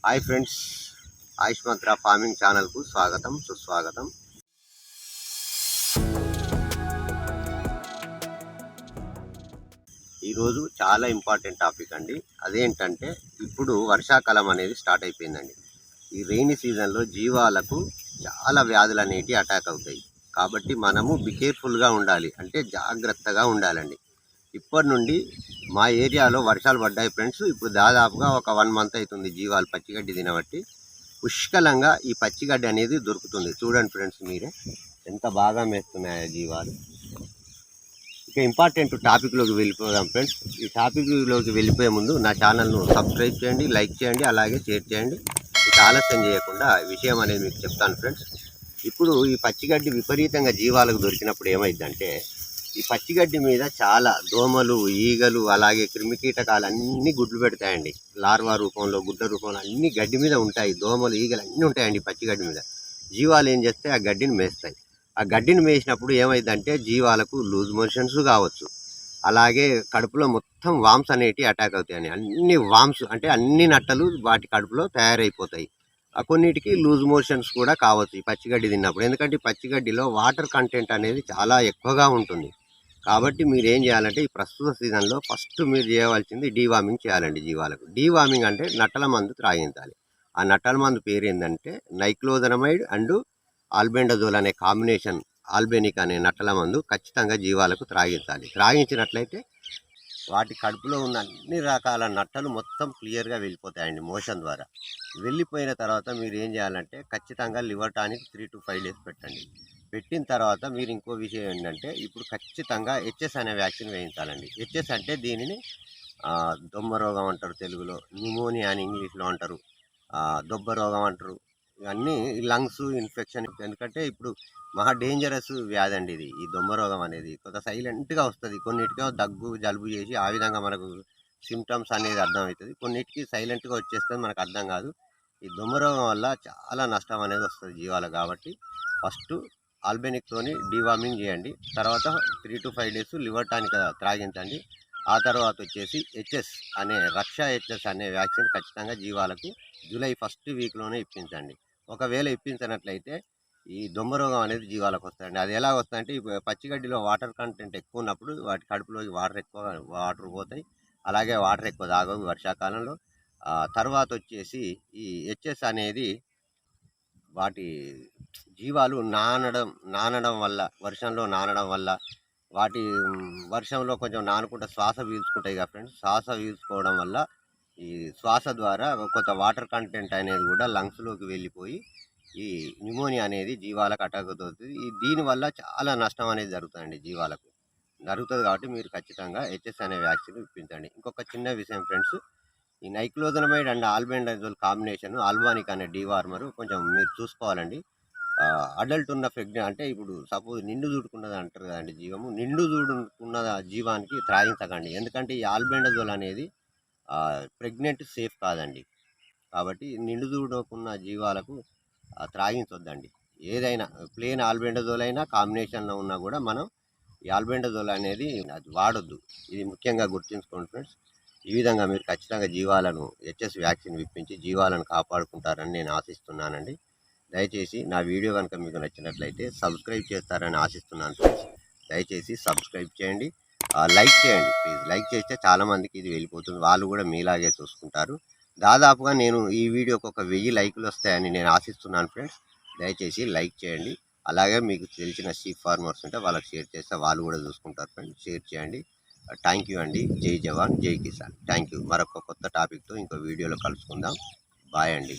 Hi friends, ఆయుష్ మంత్ర farming ఛానల్కు స్వాగతం సుస్వాగతం. ఈరోజు చాలా ఇంపార్టెంట్ టాపిక్ అండి. అదేంటంటే ఇప్పుడు వర్షాకాలం అనేది స్టార్ట్ అయిపోయిందండి. ఈ రెయినీ సీజన్లో జీవాలకు చాలా వ్యాధులు అనేవి అటాక్ అవుతాయి. కాబట్టి మనము కేర్ఫుల్గా ఉండాలి, అంటే జాగ్రత్తగా ఉండాలండి. ఇప్పటి నుండి మా ఏరియాలో వర్షాలు పడ్డాయి ఫ్రెండ్స్. ఇప్పుడు దాదాపుగా ఒక 1 మంత్ అవుతుంది జీవాలు పచ్చిగడ్డి తినబట్టి. పుష్కలంగా ఈ పచ్చిగడ్డి అనేది దొరుకుతుంది. చూడండి ఫ్రెండ్స్, మీరే ఎంత బాగా మేస్తున్నాయో జీవాలు. ఇక ఇంపార్టెంట్ టాపిక్లోకి వెళ్ళిపోదాం ఫ్రెండ్స్. ఈ టాపిక్లోకి వెళ్ళిపోయే ముందు నా ఛానల్ను సబ్స్క్రైబ్ చేయండి, లైక్ చేయండి, అలాగే షేర్ చేయండి. ఇక ఆలస్యం చేయకుండా విషయం అనేది మీకు చెప్తాను ఫ్రెండ్స్. ఇప్పుడు ఈ పచ్చిగడ్డి విపరీతంగా జీవాలకు దొరికినప్పుడు ఏమైందంటే, ఈ పచ్చిగడ్డి మీద చాలా దోమలు, ఈగలు, అలాగే క్రిమికీటకాలు అన్నీ గుడ్లు పెడతాయండి. లార్వా రూపంలో, గుడ్ల రూపంలో అన్ని గడ్డి మీద ఉంటాయి. దోమలు, ఈగలు అన్నీ ఉంటాయండి పచ్చిగడ్డి మీద. జీవాలు ఏం చేస్తే ఆ గడ్డిని మేస్తాయి. ఆ గడ్డిని మేసినప్పుడు ఏమైందంటే జీవాలకు లూజ్ మోషన్స్ కావచ్చు, అలాగే కడుపులో మొత్తం వామ్స్ అనేటివి అటాక్ అవుతాయండి. అన్ని వామ్స్ అంటే అన్ని నట్టలు వాటి కడుపులో తయారైపోతాయి. కొన్నిటికి లూజ్ మోషన్స్ కూడా కావచ్చు ఈ పచ్చిగడ్డి తిన్నప్పుడు. ఎందుకంటే ఈ పచ్చిగడ్డిలో వాటర్ కంటెంట్ అనేది చాలా ఎక్కువగా ఉంటుంది. కాబట్టి మీరు ఏం చేయాలంటే, ఈ ప్రస్తుత సీజన్లో ఫస్ట్ మీరు చేయవలసింది డీవార్మింగ్ చేయాలండి జీవాలకు. డీవార్మింగ్ అంటే నట్టల మందు త్రాగించాలి. ఆ నట్టల మందు పేరు ఏంటంటే నైక్లోజనమైడ్ అండ్ ఆల్బెండజోల్ అనే కాంబినేషన్, ఆల్బెనిక్ అనే నట్టల మందు ఖచ్చితంగా జీవాలకు త్రాగించాలి. త్రాగించినట్లయితే వాటి కడుపులో ఉన్న అన్ని రకాల నట్టలు మొత్తం క్లియర్గా వెళ్ళిపోతాయండి మోషన్ ద్వారా. వెళ్ళిపోయిన తర్వాత మీరు ఏం చేయాలంటే, ఖచ్చితంగా లివర్ టానిక్ 3 to 5 days పెట్టండి. పెట్టిన తర్వాత మీరు ఇంకో విషయం ఏంటంటే, ఇప్పుడు ఖచ్చితంగా హెచ్ఎస్ అనే వ్యాక్సిన్ వేయించాలండి. హెచ్ఎస్ అంటే దీనిని దొమ్మ రోగం అంటారు తెలుగులో, న్యూమోనియా అని ఇంగ్లీష్లో అంటారు, దొబ్బ రోగం అంటారు. ఇవన్నీ లంగ్స్ ఇన్ఫెక్షన్. ఎందుకంటే ఇప్పుడు మహా డేంజరస్ వ్యాధి అండి ఇది. ఈ దొమ్మ రోగం అనేది కొంత సైలెంట్గా వస్తుంది. కొన్నిటికేమో దగ్గు జలుబు చేసి ఆ విధంగా మనకు సిమ్టమ్స్ అనేది అర్థమవుతుంది. కొన్నిటికి సైలెంట్గా వచ్చేస్తుంది, మనకు అర్థం కాదు. ఈ దొమ్మ రోగం వల్ల చాలా నష్టం అనేది వస్తుంది జీవాలకు. కాబట్టి ఫస్ట్ ఆల్బెనిక్తోని డీవార్మింగ్ చేయండి. తర్వాత 3 to 5 days లివర్ టానిక్ త్రాగించండి. ఆ తర్వాత వచ్చేసి హెచ్ఎస్ అనే రక్షా హెచ్ఎస్ అనే వ్యాక్సిన్ ఖచ్చితంగా జీవాలకు జూలై 1st వీక్లోనే ఇప్పించండి. ఒకవేళ ఇప్పించినట్లయితే ఈ దొమ్మ రోగం అనేది జీవాలకు వస్తుందండి. అది ఎలా వస్తుందంటే, పచ్చిగడ్డిలో వాటర్ కంటెంట్ ఎక్కువ ఉన్నప్పుడు వాటి కడుపులోకి వాటర్ పోతాయి. అలాగే వాటర్ ఎక్కువ తాగవు వర్షాకాలంలో. తర్వాత వచ్చేసి ఈ హెచ్ఎస్ అనేది వాటి జీవాలు నానడం వల్ల, వర్షంలో నానడం వల్ల, వాటి వర్షంలో కొంచెం నానుకుంటా శ్వాస పీల్చుకుంటాయి కదా ఫ్రెండ్స్. శ్వాస పీల్చుకోవడం వల్ల ఈ శ్వాస ద్వారా కొంత వాటర్ కంటెంట్ అనేది కూడా లంగ్స్లోకి వెళ్ళిపోయి ఈ న్యూమోనియా అనేది జీవాలకు అటాక్ అవుతుంది. దీనివల్ల చాలా నష్టం అనేది జరుగుతుందండి జీవాలకు. జరుగుతుంది కాబట్టి మీరు ఖచ్చితంగా హెచ్ఎస్ అనే వ్యాక్సిన్ ఇప్పించండి. ఇంకొక చిన్న విషయం ఫ్రెండ్స్, ఈ నైక్లోజనమైడ్ అండ్ ఆల్బెండజోల్ కాంబినేషన్, ఆల్బానిక్ అనే డీవార్మర్ కొంచెం మీరు చూసుకోవాలండి. అడల్ట్ ఉన్న ప్రెగ్నెంట్ అంటే ఇప్పుడు సపోజ్ నిండు దూడుకున్నది అంటారు కదండి జీవము, నిండు దూడుకున్న జీవానికి త్రాగించకండి. ఎందుకంటే ఈ ఆల్బెండజోల్ అనేది ప్రెగ్నెంట్ సేఫ్ కాదండి. కాబట్టి నిండు దూడుకున్న జీవాలకు త్రాగించొద్దండి. ఏదైనా ప్లేన్ ఆల్బెండజోల్ అయినా కాంబినేషన్లో ఉన్నా కూడా మనం ఈ ఆల్బెండజోల్ అనేది అది వాడొద్దు. ఇది ముఖ్యంగా గుర్తుంచుకోండి ఫ్రెండ్స్. ఈ విధంగా మీరు ఖచ్చితంగా జీవాలను హెచ్ఎస్ వ్యాక్సిన్ ఇప్పించి జీవాలను కాపాడుకుంటారని నేను ఆశిస్తున్నానండి. దయచేసి నా వీడియో కనుక మీకు నచ్చినట్లయితే సబ్స్క్రైబ్ చేస్తారని ఆశిస్తున్నాను ఫ్రెండ్స్. దయచేసి సబ్స్క్రైబ్ చేయండి, లైక్ చేయండి ప్లీజ్. లైక్ చేస్తే చాలామందికి ఇది వెళ్ళిపోతుంది, వాళ్ళు కూడా మీలాగే చూసుకుంటారు. దాదాపుగా నేను ఈ వీడియోకి ఒక 1000 లైకులు వస్తాయని నేను ఆశిస్తున్నాను ఫ్రెండ్స్. దయచేసి లైక్ చేయండి. అలాగే మీకు తెలిసిన షీప్ ఫార్మర్స్ ఉంటే వాళ్ళకి షేర్ చేస్తే వాళ్ళు కూడా చూసుకుంటారు ఫ్రెండ్స్. షేర్ చేయండి. థ్యాంక్ యూ అండి. జై జవాన్ జై కిసాన్. Thank you. మరొక కొత్త టాపిక్తో ఇంకో వీడియోలో కలుసుకుందాం. బాయ్ అండి.